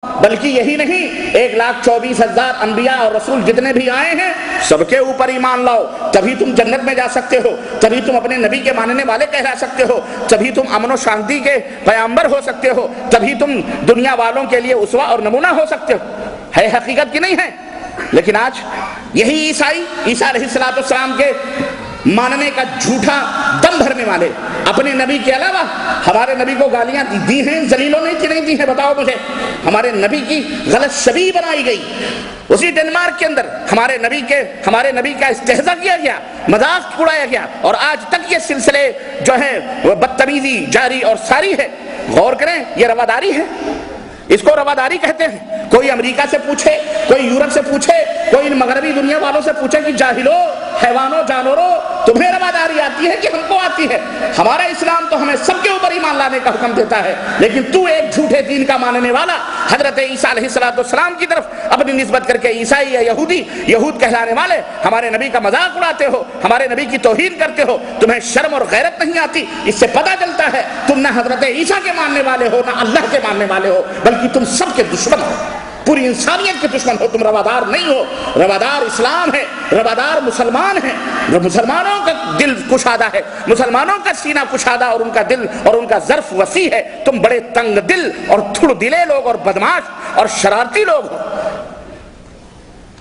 بلکہ یہی نہیں 1,24,000 انبیاء اور رسول جتنے بھی آئے ہیں سب کے اوپر ایمان لاؤ، تبھی تم جنت میں جا سکتے ہو، تبھی تم اپنے نبی کے ماننے والے کہلا سکتے ہو، تبھی تم امن و شانتی کے پیامبر ہو سکتے ہو، تبھی تم دنیا والوں کے لیے اسوہ اور نمونہ ہو سکتے ہو۔ ہے حقیقت کی نہیں ہے؟ لیکن آج یہی عیسیٰ علیہ السلام کے ماننے کا جھوٹا دم بھرنے والے اپنے نبی کے علاوہ ہمارے نبی کو گالیاں دی ہیں، ذلیلوں نے کہ نہیں دی ہیں؟ بتاؤ مجھے۔ ہمارے نبی کی غلط شبیہ بنائی گئی، اسی ڈنمارک کے اندر ہمارے نبی کا استہزاء کیا گیا، مذاق اڑایا گیا، اور آج تک یہ سلسلے جو ہے بدتمیزی جاری اور ساری ہے۔ غور کریں، یہ رواداری ہے، اس کو رواداری کہتے ہیں۔ کوئی امریکہ سے پوچھے، کوئی یورپ سے پوچھے، کوئی مغربی دنیا والوں سے پوچھے کہ جاہلو، حیوانوں، جانوروں، تمہیں رواداری آتی ہے کہ ہم کو آتی ہے؟ ہمارا اسلام تو ہمیں سب کے اوپر ایمان لانے کا حکم دیتا ہے، لیکن تو ایک جھوٹے دین کا ماننے والا حضرت عیسیٰ علیہ السلام کی طرف اپنی نسبت کر کے عیسائی یا یہود کہلانے والے ہمارے نبی کا مذاق اڑاتے ہو، ہمارے نبی کی توہین کرتے ہو، تمہیں شرم اور غیرت نہیں آتی؟ اس سے پتہ چلتا ہے تم نہ حضرت عیسیٰ کے ماننے والے ہو، نہ اللہ کے ماننے والے ہو، بلکہ تم سب کے دشمن ہو، پوری انسانیت کے دشمن ہو۔ تم روادار نہیں ہو، روادار اسلام ہے، روادار مسلمان ہیں، مسلمانوں کا دل کشادہ ہے، مسلمانوں کا سینہ کشادہ اور ان کا دل اور ان کا ظرف وسیع ہے۔ تم بڑے تنگ دل اور تھڑ دلے لوگ اور بدماش اور شرارتی لوگ ہو۔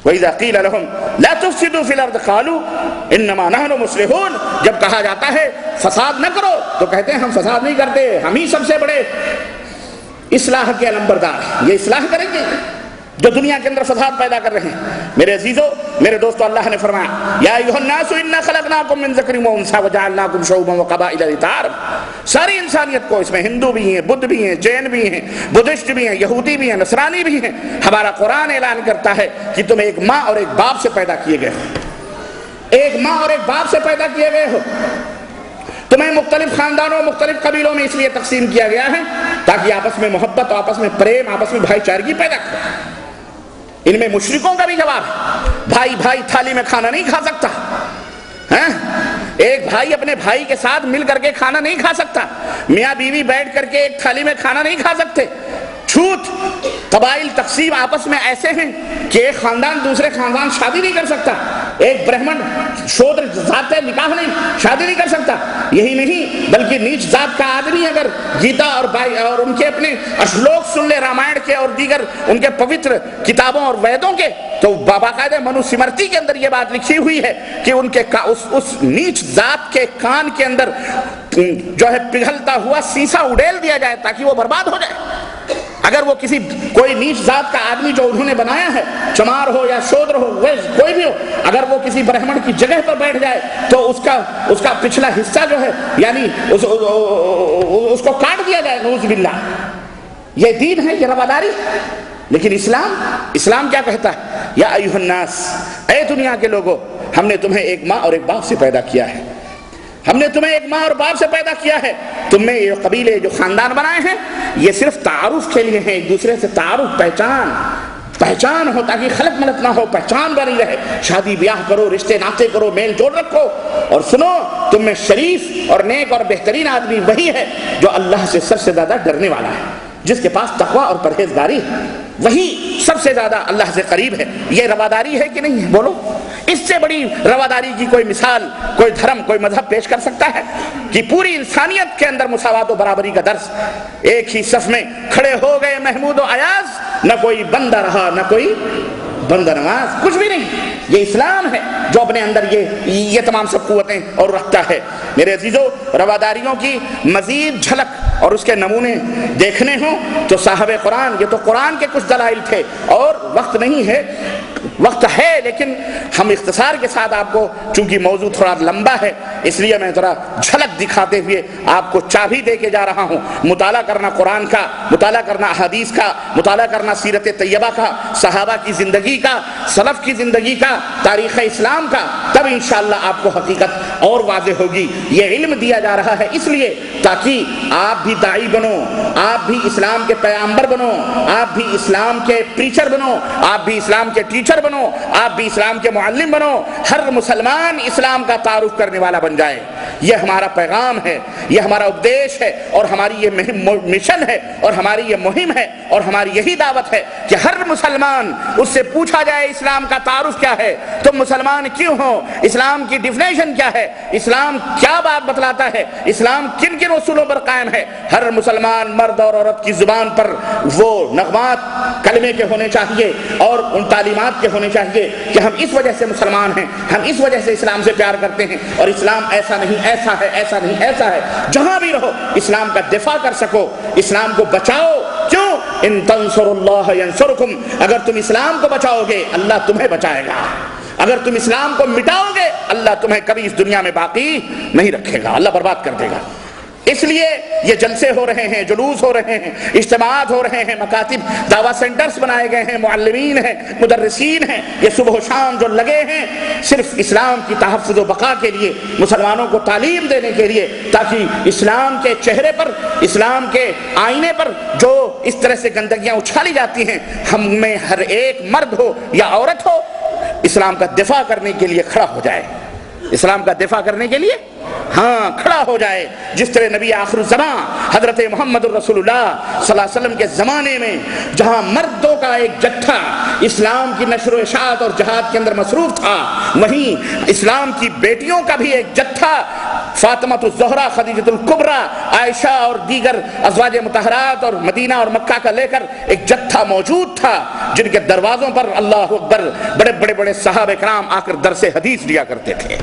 وَإِذَا قِيلَ لَهُمْ لَا تُفْسِدُوا فِي الْأَرْضِ قَالُوا إِنَّمَا نَحْنُ مُصْلِحُونَ، جب کہا جاتا ہے فساد نہ کرو تو کہتے ہیں ہم فساد نہیں کرتے، ہم ہی سب سے بڑے اصلاح کے علمبردار، یہ اصلاح کریں گے جو دنیا کے اندر فساد پیدا کر رہے ہیں۔ میرے عزیزو، میرے دوستو، اللہ نے فرمایا یا ایھا الناس انا خلقناکم من ذکر و انثی وجعلناکم شعوبا وقبائل لتعارفوا، ساری انسانیت کو، اس میں ہندو بھی ہیں، بدھ بھی ہیں، جین بھی ہیں، بدھسٹ بھی ہیں، یہودی بھی ہیں، نصرانی بھی ہیں۔ ہمارا قرآن اعلان کرتا ہے کہ تم ایک ماں اور ایک باپ سے پیدا کیے گئے ہو، ایک ماں اور ایک باپ سے پیدا کیے گئے ہو۔ تمہیں مختلف خاندانوں، مختلف قبیلوں میں اس لیے تقسیم کیا گیا ہے تاکہ آپس میں محبت، آپس میں پریم، آپس میں بھائی چارگی پیدا کرے۔ ان میں مشرکوں کا بھی جواب ہے، بھائی بھائی تھالی میں کھانا نہیں کھا سکتا، ایک بھائی اپنے بھائی کے ساتھ مل کر کے کھانا نہیں کھا سکتا، میاں بیوی بیٹھ کر کے ایک تھالی میں کھانا نہیں کھا سکتے۔ چھوت، قبائل تقسیم آپس میں ایسے ہیں کہ ایک خاندان دوسرے خاندان شادی نہیں کر سکتا، ایک برہمن شودر ذات نکاح نہیں، شادی نہیں کر سکتا۔ یہی نہیں بلکہ نیچ ذات کا آدمی اگر گیتا اور ان کے اپنے اشلوک سن لے رامائن کے اور دیگر ان کے پوتر کتابوں اور ویدوں کے، تو باقاعدہ منو سمرتی کے اندر یہ بات لکھی ہوئی ہے کہ ان کے اس نیچ ذات کے کان کے اندر جو ہے پگھلتا ہوا سیسا اڈیل دیا جائے تاکہ وہ برباد ہو جائے۔ اگر وہ کوئی نیچ ذات کا آدمی جو انہوں نے بنایا ہے، چمار ہو یا شودر ہو، کوئی بھی ہو، اگر وہ کسی برہمن کی جگہ پر بیٹھ جائے تو اس کا پچھلا حصہ جو ہے یعنی اس کو کاٹ دیا جائے، نعوذ باللہ۔ یہ دین ہے، یہ رواداری۔ لیکن اسلام کیا کہتا ہے؟ یا ایھا الناس، اے دنیا کے لوگوں، ہم نے تمہیں ایک ماں اور ایک باپ سے پیدا کیا ہے، ہم نے تمہیں ایک ماں اور باپ سے پیدا کیا ہے۔ تم نے یہ قبیلے جو خاندان بنائے ہیں یہ صرف تعارف کے لیے ہیں، ایک دوسرے سے تعارف، پہچان ہو تاکہ خلق ملت نہ ہو، پہچان بنی رہے، شادی بیاہ کرو، رشتے ناطے کرو، میل جوڑ رکھو۔ اور سنو، تم میں شریف اور نیک اور بہترین آدمی وہی ہے جو اللہ سے سب سے زیادہ ڈرنے والا ہے، جس کے پاس تقویٰ اور پرہیزگاری ہے، وہی سب سے زیادہ اللہ سے قریب ہے۔ یہ رواداری ہے کہ نہیں ہے؟ بولو، اس سے بڑی رواداری کی کوئی مثال، کوئی دھرم، کوئی مذہب پیش کر سکتا ہے کہ پوری انسانیت کے اندر مساوات و برابری کا درس؟ ایک ہی صف میں کھڑے ہو گئے محمود و ایاز، نہ کوئی بندہ رہا نہ کوئی بندہ نواز، کچھ بھی نہیں۔ یہ اسلام ہے جو اپنے اندر یہ تمام سب قوتیں اور رکھتا ہے۔ میرے عزیزو، رواداریوں کی مزید جھلک اور اس کے نمونے دیکھنے ہوں تو صاحب قرآن، یہ تو قرآن کے کچھ دلائل تھے، اور وقت نہیں ہے، وقت ہے لیکن ہم اختصار کے ساتھ آپ کو، چونکہ موضوع تھوڑا لمبا ہے اس لیے میں ذرا جھلک دکھاتے ہوئے آپ کو چابی دے کے جا رہا ہوں۔ مطالعہ کرنا قرآن کا، مطالعہ کرنا احادیث کا، مطالعہ کرنا سیرت طیبہ کا، صحابہ کی زندگی کا، سلف کی زندگی کا، تاریخ اسلام کا، تب انشاءاللہ آپ کو حقیقت اور واضح ہوگی۔ یہ علم دیا جا رہا ہے اس لیے تاکہ آپ بھی داعی بنو، آپ بھی اسلام کے پیامبر بنو، آپ بھی اسلام کے پریچر بنو، آپ بھی اسلام کے ٹیچر بنو، آپ بھی اسلام کے معلم بنو، ہر مسلمان اسلام کا تعارف کرنے والا بن جائے۔ یہ ہمارا پیغام ہے، یہ ہمارا اپدیش ہے، اور ہماری یہ مشن ہے، اور ہماری یہ مہم ہے، اور ہماری یہی دعوت ہے کہ ہر مسلمان اس سے پوچھا جائے اسلام کا تعارف کیا ہے، تم مسلمان کیوں ہو، اسلام کی ڈیفینیشن کیا ہے، اسلام کیا بات بتلاتا ہے، اسلام کن کن اصولوں پر قائم ہے۔ ہر مسلمان مرد اور عورت کی زبان پر وہ نغمات کلمے کے ہونے چاہیے اور ان تعلیمات کے ہونے چاہیے کہ ہم اس وجہ سے مسلمان ہیں، ہم اس وجہ سے اسلام سے پیار کرتے ہیں، اور اسلام ایسا نہیں، ایسا ہے، ایسا نہیں، ایسا ہے۔ جہاں بھی رہو اسلام کا دفاع کر سکو، اسلام کو بچاؤ۔ کیوں؟ ان تنصروا اللہ ینصرکم، اگر تم اسلام کو بچاؤ گے اللہ تمہیں بچائے گا، اگر تم اسلام کو مٹاؤ گے اللہ تمہیں کبھی اس دنیا میں باقی نہیں رکھے گا، اللہ برباد کر دے گا۔ اس لیے یہ جلسے ہو رہے ہیں، جلوس ہو رہے ہیں، اجتماعات ہو رہے ہیں، مکاتب دعویٰ سینٹرز بنائے گئے ہیں، معلمین ہیں، مدرسین ہیں، یہ صبح و شام جو لگے ہیں صرف اسلام کی تحفظ و بقا کے لیے، مسلمانوں کو تعلیم دینے کے لیے، تاکہ اسلام کے چہرے پر، اسلام کے آئینے پر جو اس طرح سے گندگیاں اچھالی جاتی ہیں، ہم میں ہر ایک مرد ہو یا عورت ہو اسلام کا دفاع کرنے کے لیے کھڑا ہو جائے، اسلام کا دفاع کرنے کے لیے ہاں کھڑا ہو جائے۔ جس طرح نبی آخر الزمان حضرت محمد الرسول اللہ صلی اللہ علیہ وسلم کے زمانے میں جہاں مردوں کا ایک جتھا اسلام کی نشر و اشاعت اور جہاد کے اندر مصروف تھا، وہیں اسلام کی بیٹیوں کا بھی ایک جتھا فاطمۃ الزہرا، خدیجۃ الکبریٰ، عائشہ اور دیگر ازواج مطہرات اور مدینہ اور مکہ کا لے کر ایک جتھا موجود تھا، جن کے دروازوں پر اللہ اکبر بڑے بڑے بڑے صحابہ کرام آ کر درس حدیث لیا کرتے تھے۔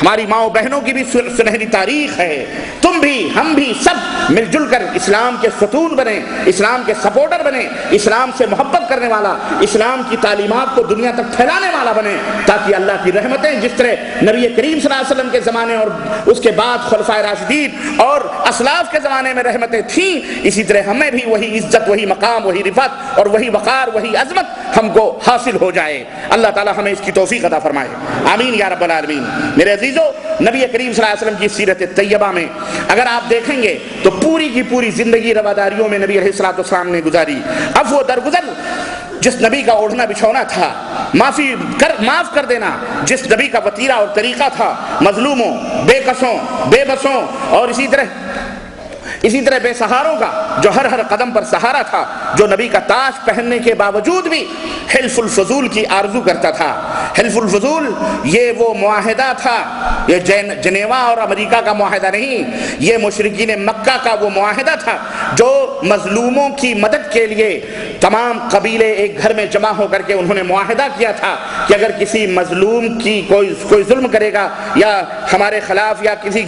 ہماری ماؤں بہنوں کی بھی سنہری تاریخ ہے، تم بھی ہم بھی سب مل جل کر اسلام کے ستون بنے، اسلام کے سپورٹر بنے، اسلام سے محبت کرنے والا، اسلام کی تعلیمات کو دنیا تک پھیلانے والا بنے، تاکہ اللہ کی رحمتیں جس طرح نبی کریم صلی اللہ علیہ وسلم کے زمانے اور اس کے بعد خلفائے راشدین اور اسلاف کے زمانے میں رحمتیں تھیں، اسی طرح ہمیں بھی وہی عزت، وہی مقام، وہی رفعت اور وہی وقار، وہی عظمت ہم کو حاصل ہو جائے۔ اللہ تعالی ہمیں اس کی توفیق عطا فرمائے، آمین یا رب العالمین۔ میرے عزیزو، نبی کریم صلی اللہ علیہ وسلم کی سیرت طیبہ میں اگر آپ دیکھیں گے تو پوری کی پوری زندگی رواداریوں میں نبی علیہ الصلوۃ والسلام نے گزاری۔ اب وہ درگزر جس نبی کا اوڑھنا بچھونا تھا، معاف کر دینا جس نبی کا وتیرہ اور طریقہ تھا، مظلوموں، بے کسوں، بے بسوں اور اسی طرح بے سہاروں کا جو ہر قدم پر سہارا تھا، جو نبی کا تاج پہننے کے باوجود بھی حلف الفضول کی آرزو کرتا تھا۔ حلف الفضول یہ وہ معاہدہ تھا، یہ جنیوا اور امریکہ کا معاہدہ نہیں، یہ مشرکین مکہ کا وہ معاہدہ تھا جو مظلوموں کی مدد کے لیے تمام قبیلے ایک گھر میں جمع ہو کر کے انہوں نے معاہدہ کیا تھا کہ اگر کسی مظلوم کی کوئی ظلم کرے گا یا ہمارے خلاف یا کسی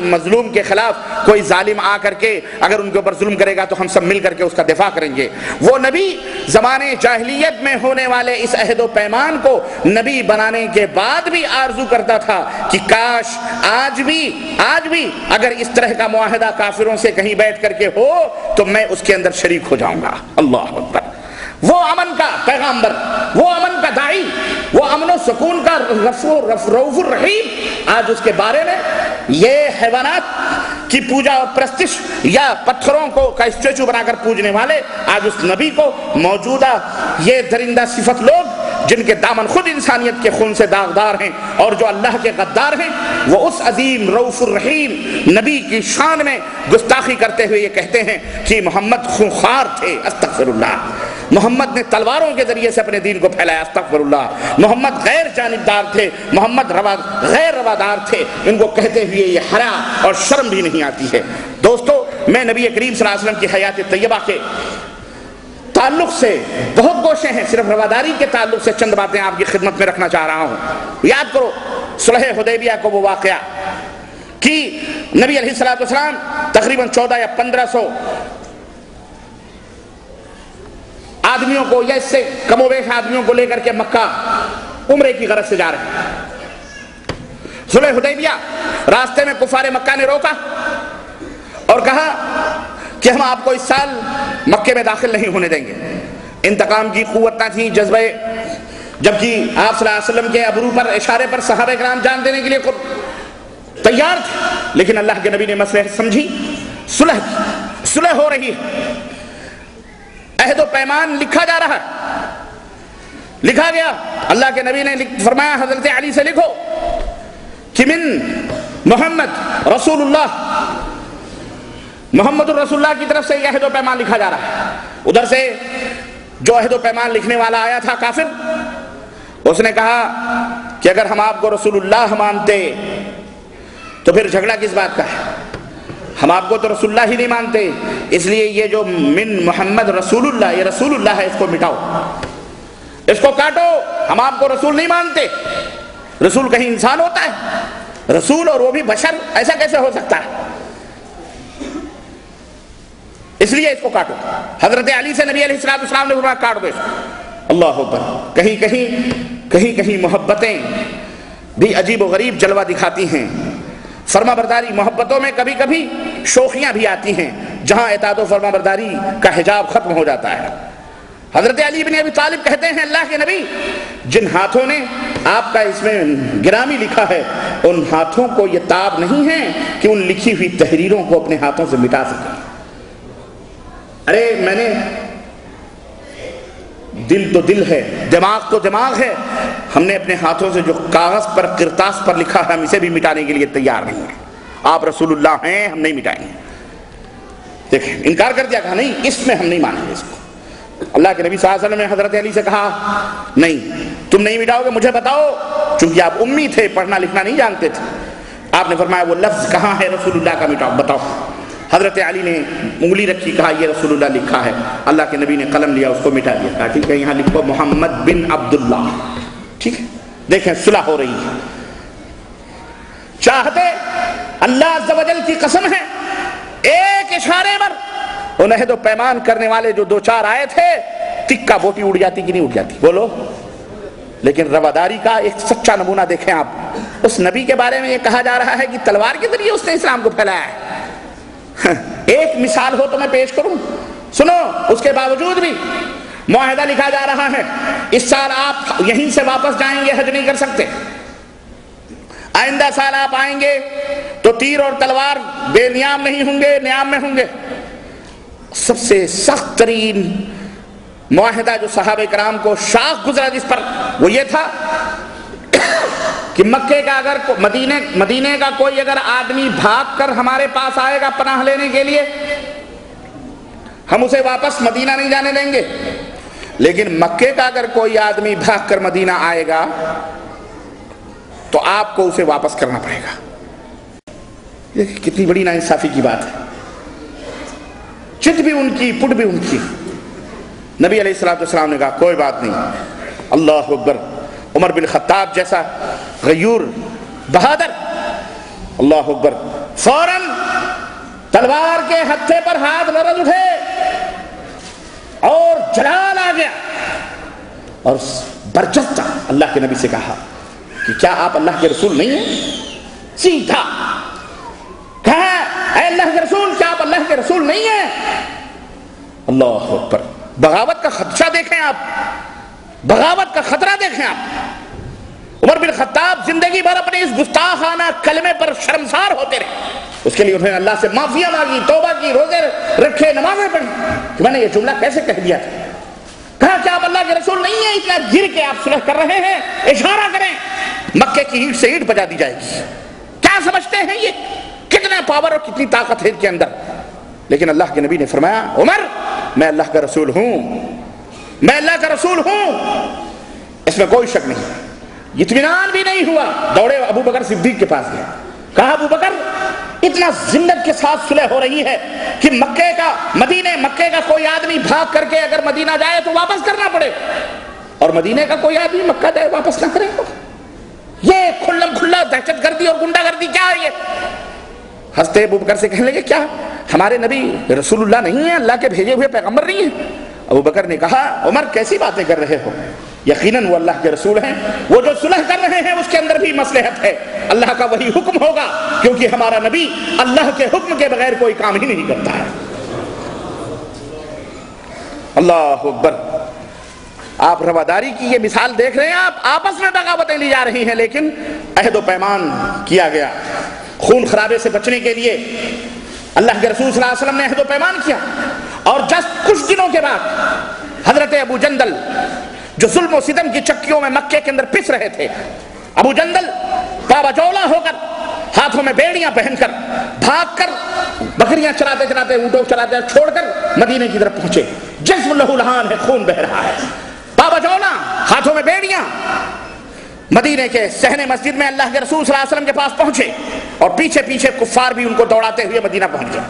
مظلوم کے خلاف کوئی ظالم آ کر کے اگر ان کے اوپر ظلم کرے گا تو ہم سب مل کر کے اس کا دفاع کریں گے۔ وہ نبی زمانے جاہلیت میں ہونے والے اس عہد و پیمان کو نبی بنانے کے بعد بھی آرزو کرتا تھا کہ کاش آج بھی اگر اس طرح کا معاہدہ کافروں سے کہیں بیٹھ کر کے ہو تو میں اس کے اندر شریک ہو جاؤں گا۔ اللہ اکبر۔ وہ امن کا پیغامبر، وہ امن کا داعی، وہ امن و سکون کا رؤوف الرحیم، آج اس کے بارے میں یہ حیوانات کی پوجا اور پرستش یا پتھروں کو کا اسٹیچو بنا کر پوجنے والے آج اس نبی کو موجودہ یہ درندہ صفت لوگ جن کے دامن خود انسانیت کے خون سے داغدار ہیں اور جو اللہ کے غدار ہیں، وہ اس عظیم رؤوف الرحیم نبی کی شان میں گستاخی کرتے ہوئے یہ کہتے ہیں کہ محمد خونخوار تھے، استغفر اللہ، محمد نے تلواروں کے ذریعے سے اپنے دین کو پھیلایا، استغفر اللہ، محمد غیر جانبدار تھے، محمد غیر روادار تھے۔ ان کو کہتے ہوئے یہ حیا اور شرم بھی نہیں آتی ہے۔ دوستو، میں نبی کریم صلی اللہ علیہ وسلم کی حیات طیبہ کے تعلق سے بہت گوشے ہیں، صرف رواداری کے تعلق سے چند باتیں آپ کی خدمت میں رکھنا چاہ رہا ہوں۔ یاد کرو صلح حدیبیہ کو وہ واقعہ کہ نبی علیہ الصلوۃ والسلام تقریباً 14 یا 1500 آدمیوں کو یا اس سے کم و بیش آدمیوں کو لے کر کے مکہ عمرے کی غرض سے جا رہے ہیں۔ صلح حدیبیہ راستے میں کفار مکہ نے روکا اور کہا کہ ہم آپ کو اس سال مکے میں داخل نہیں ہونے دیں گے۔ انتقام کی قوت نہ تھی، جذبہ، جبکہ آپ صلی اللہ علیہ وسلم کے ابرو پر اشارے پر صحابہ کرام جان دینے کے لیے خود تیار تھے، لیکن اللہ کے نبی نے مصلحت سمجھی، صلح ہو رہی ہے، عہد و پیمان لکھا جا رہا ہے، لکھا گیا۔ اللہ کے نبی نے فرمایا حضرت علی سے لکھو کہ من محمد رسول اللہ، محمد الرسول اللہ کی طرف سے یہ عہد و پیمان لکھا جا رہا ہے۔ ادھر سے جو عہد و پیمان لکھنے والا آیا تھا کافر، اس نے کہا کہ اگر ہم آپ کو رسول اللہ مانتے تو پھر جھگڑا کس بات کا ہے؟ ہم آپ کو تو رسول اللہ ہی نہیں مانتے، اس لیے یہ جو من محمد رسول اللہ، یہ رسول اللہ ہے، اس کو مٹاؤ، اس کو کاٹو، ہم آپ کو رسول نہیں مانتے۔ رسول کہیں انسان ہوتا ہے؟ رسول اور وہ بھی بشر، ایسا کیسے ہو سکتا ہے؟ اس لیے اس کو کاٹو۔ حضرت علی سے نبی علیہ السلام نے فرمایا کاٹ دو اس کو۔ اللہ اکبر۔ کہیں کہیں محبتیں بھی عجیب و غریب جلوہ دکھاتی ہیں۔ فرما برداری محبتوں میں کبھی کبھی شوخیاں بھی آتی ہیں، جہاں اطاعت و فرما برداری کا حجاب ختم ہو جاتا ہے۔ حضرت علی بن ابی طالب کہتے ہیں اللہ کے نبی، جن ہاتھوں نے آپ کا اس میں گرامی لکھا ہے، ان ہاتھوں کو یہ تاب نہیں ہے کہ ان لکھی ہوئی تحریروں کو اپنے ہاتھوں سے مٹا سکیں۔ ارے میں نے، دل تو دل ہے، دماغ تو دماغ ہے، ہم نے اپنے ہاتھوں سے جو کاغذ پر کرتاس پر لکھا ہے، ہم اسے بھی مٹانے کے لیے تیار نہیں ہیں۔ آپ رسول اللہ ہیں، ہم نہیں مٹائیں گے۔ دیکھیں انکار کر دیا، کہا نہیں اس میں ہم نہیں مانیں گے اس کو۔ اللہ کے نبی صلی اللہ علیہ وسلم نے حضرت علی سے کہا نہیں تم نہیں مٹاؤ گے، مجھے بتاؤ، چونکہ آپ امی تھے، پڑھنا لکھنا نہیں جانتے تھے۔ آپ نے فرمایا وہ لفظ کہاں ہے رسول اللہ کا، مٹاؤ، بتاؤ۔ حضرت علی نے انگلی رکھی، کہا یہ رسول اللہ لکھا ہے۔ اللہ کے نبی نے قلم لیا، اس کو مٹا دیا، کہا ٹھیک ہے یہاں لکھو محمد بن عبداللہ، ٹھیک ہے۔ دیکھیں صلح ہو رہی ہے۔ چاہتے اللہ عز و جل کی قسم ہے، ایک اشارے پر ان عہد و پیمان کرنے والے جو دو چار آئے تھے، تکا بوٹی اڑ جاتی کہ نہیں اڑ جاتی؟ بولو۔ لیکن رواداری کا ایک سچا نمونہ دیکھیں آپ۔ اس نبی کے بارے میں یہ کہا جا رہا ہے کہ تلوار کے ذریعے اس نے اسلام کو پھیلایا ہے۔ ایک مثال ہو تو میں پیش کروں، سنو۔ اس کے باوجود بھی معاہدہ لکھا جا رہا ہے، اس سال آپ یہیں سے واپس جائیں گے، حج نہیں کر سکتے۔ آئندہ سال آپ آئیں گے تو تیر اور تلوار بے نیام نہیں ہوں گے، نیام میں ہوں گے۔ سب سے سخت ترین معاہدہ جو صحابہ کرام کو شاخ گزرا جس پر، وہ یہ تھا کہ مکے کا اگر مدینے کا کوئی اگر آدمی بھاگ کر ہمارے پاس آئے گا پناہ لینے کے لیے، ہم اسے واپس مدینہ نہیں جانے دیں گے، لیکن مکے کا اگر کوئی آدمی بھاگ کر مدینہ آئے گا تو آپ کو اسے واپس کرنا پڑے گا۔ یہ کتنی بڑی ناانصافی کی بات ہے۔ چت بھی ان کی، پٹ بھی ان کی۔ نبی علیہ السلام نے کہا کوئی بات نہیں۔ اللہ اکبر۔ عمر بن خطاب جیسا غیور بہادر، اللہ اکبر، فوراً تلوار کے ہتھے پر ہاتھ لرز اٹھے اور جلال آ گیا، اور برجستہ اللہ کے نبی سے کہا کہ کیا آپ اللہ کے رسول نہیں ہیں؟ سیدھا کہا اے اللہ کے رسول، کیا آپ اللہ کے رسول نہیں ہیں؟ اللہ اکبر۔ بغاوت کا خدشہ دیکھیں آپ، بغاوت کا خطرہ دیکھیں آپ۔ عمر بن خطاب زندگی بھر اپنے اس گستاخانہ کلمے پر شرمسار ہوتے رہے، اس کے لیے انہوں نے اللہ سے معافیا مانگی، توبہ کی، روزے رکھے، نمازیں پڑھی کہ میں نے یہ جملہ کیسے کہہ دیا تھا۔ کہا کہ آپ اللہ کے رسول نہیں ہیں، اتنا گر کے آپ صلح کر رہے ہیں، اشارہ کریں، مکے کی اینٹ سے اینٹ بجا دی جائے گی۔ کیا سمجھتے ہیں یہ کتنا پاور اور کتنی طاقت ہے ان کے اندر؟ لیکن اللہ کے نبی نے فرمایا عمر میں اللہ کا رسول ہوں، میں اللہ کا رسول ہوں، اس میں کوئی شک نہیں۔ اطمینان بھی نہیں ہوا، دوڑے ابو بکر صدیق کے پاس گئے، کہا ابو بکر اتنا ذلت کے ساتھ صلح ہو رہی ہے کہ مکے کا کوئی آدمی بھاگ کر کے اگر مدینہ جائے تو واپس کرنا پڑے، اور مدینے کا کوئی آدمی مکہ جائے واپس نہ کرے، یہ کھلم کھلا دہشت گردی اور گنڈا گردی کیا ہے یہ؟ ہنستے ابو بکر سے کہنے لگے کیا ہمارے نبی رسول اللہ نہیں ہیں، اللہ کے بھیجے ہوئے پیغمبر نہیں ہیں؟ ابو بکر نے کہا عمر کیسی باتیں کر رہے ہو، یقیناً وہ اللہ کے رسول ہیں، وہ جو صلح کر رہے ہیں اس کے اندر بھی مصلحت ہے، اللہ کا وہی حکم ہوگا، کیونکہ ہمارا نبی اللہ کے حکم کے بغیر کوئی کام ہی نہیں کرتا ہے۔ اللہ اکبر۔ آپ رواداری کی یہ مثال دیکھ رہے ہیں، آپ آپس میں بغاوتیں لی جا رہی ہیں، لیکن عہد و پیمان کیا گیا خون خرابے سے بچنے کے لیے۔ اللہ کے رسول صلی اللہ علیہ وسلم نے عہد و پیمان کیا، اور جسٹ کچھ دنوں کے بعد حضرت ابو جندل جو ظلم و ستم کی چکیوں میں مکے کے اندر پس رہے تھے، ابو جندل پابجولہ ہو کر ہاتھوں میں بیڑیاں پہن کر بھاگ کر بکریاں چراتے چراتے اونٹوں چراتے چھوڑ کر مدینے کی طرف پہنچے. جسم لہو لہان ہے، خون بہ رہا ہے. بابا جونا ہاتھوں میں بیڑیاں مدینے کے صحن مسجد میں اللہ کے رسول صلی اللہ علیہ وسلم کے پاس پہنچے اور پیچھے پیچھے کفار بھی ان کو دوڑاتے ہوئے مدینہ پہنچ گئے.